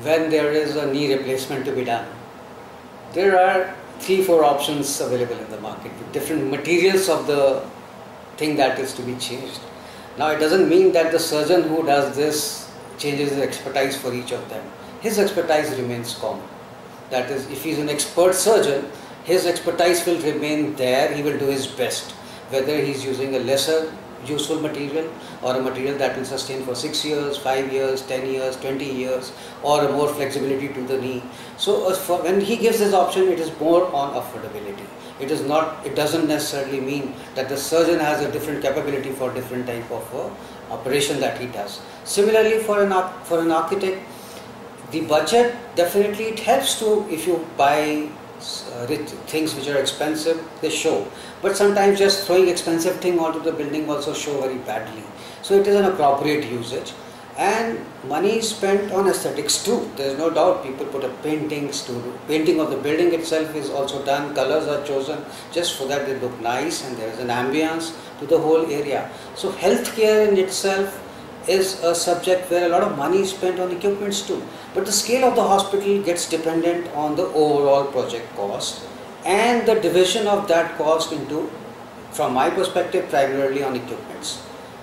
when there is a knee replacement to be done, there are 3-4 options available in the market with different materials of the thing that is to be changed. Now it doesn't mean that the surgeon who does this changes his expertise for each of them. His expertise remains common. That is, if he is an expert surgeon, his expertise will remain there, he will do his best. Whether he is using a lesser useful material or a material that will sustain for 6 years, 5 years, 10 years, 20 years, or a more flexibility to the knee. So when he gives this option, it is more on affordability. It doesn't necessarily mean that the surgeon has a different capability for different type of operation that he does. Similarly, for an architect, the budget, definitely it helps to, if you buy things which are expensive, they show. But sometimes just throwing expensive thing onto the building also show very badly. So it is an appropriate usage. And money is spent on aesthetics too. There is no doubt people put up paintings to painting of the building itself is also done. Colors are chosen just for that they look nice, and there is an ambience to the whole area. So healthcare in itself is a subject where a lot of money is spent on equipments too. But the scale of the hospital gets dependent on the overall project cost and the division of that cost into, from my perspective, primarily on equipments,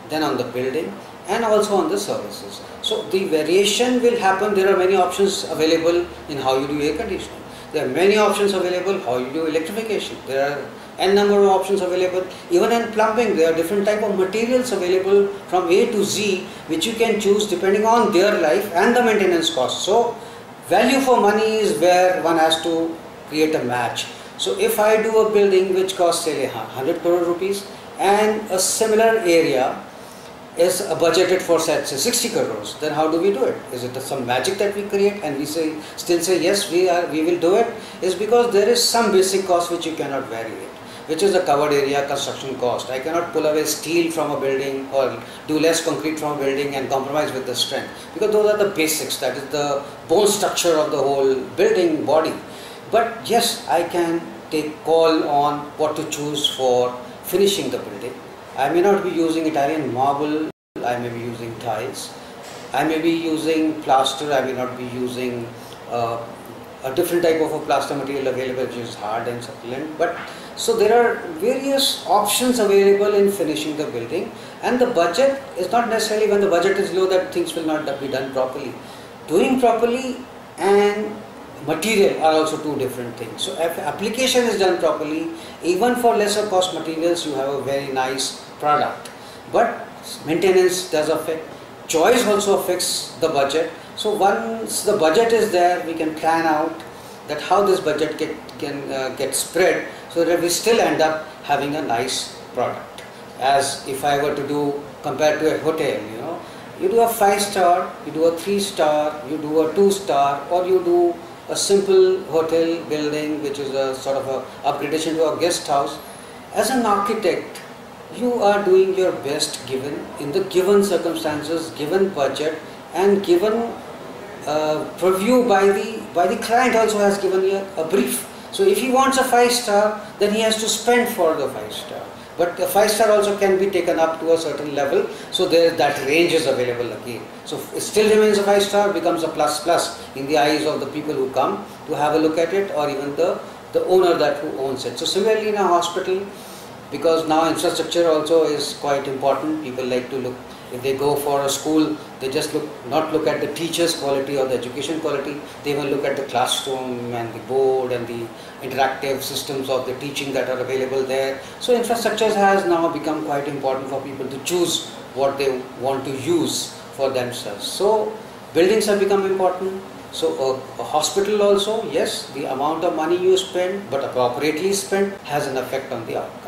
then on the building, and also on the services. So the variation will happen. There are many options available in how you do air conditioning. There are many options available how you do electrification. There are n number of options available. Even in plumbing, there are different type of materials available from A to Z, which you can choose depending on their life and the maintenance cost. So value for money is where one has to create a match. So if I do a building which costs say 100 crore rupees and a similar area is budgeted for say 60 crores, then how do we do it? Is it some magic that we create and we still say yes, we will do it? Is because there is some basic cost which you cannot vary it, which is the covered area construction cost. I cannot pull away steel from a building or do less concrete from a building and compromise with the strength, because those are the basics, that is the bone structure of the whole building body. But yes, I can take call on what to choose for finishing the building. I may not be using Italian marble, I may be using tiles, I may be using plaster, I may not be using a different type of a plaster material available which is hard and succulent. But so there are various options available in finishing the building, and the budget is not necessarily, when the budget is low, that things will not be done properly. Doing properly and material are also two different things. So if application is done properly, even for lesser cost materials you have a very nice product. But maintenance does affect, choice also affects the budget. So once the budget is there, we can plan out that how this budget can get spread so that we still end up having a nice product. As if I were to do, compared to a hotel, you do a 5-star, you do a 3-star, you do a 2-star, or you do a simple hotel building which is a sort of a upgradation to a guest house. As an architect, you are doing your best given in the given circumstances, given budget, and given purview by the client also has given you a brief. So if he wants a 5-star, then he has to spend for the 5-star. But the 5-star also can be taken up to a certain level, so that range is available again. So it still remains a 5-star, becomes a plus in the eyes of the people who come to have a look at it, or even the owner who owns it. So similarly in a hospital, because now infrastructure also is quite important, people like to look, if they go for a school, they just not look at the teacher's quality or the education quality, they will look at the classroom and the board and the interactive systems of the teaching that are available there. So infrastructure has now become quite important for people to choose what they want to use for themselves. So buildings have become important. So a hospital also, yes, the amount of money you spend, but appropriately spent, has an effect on the outcome.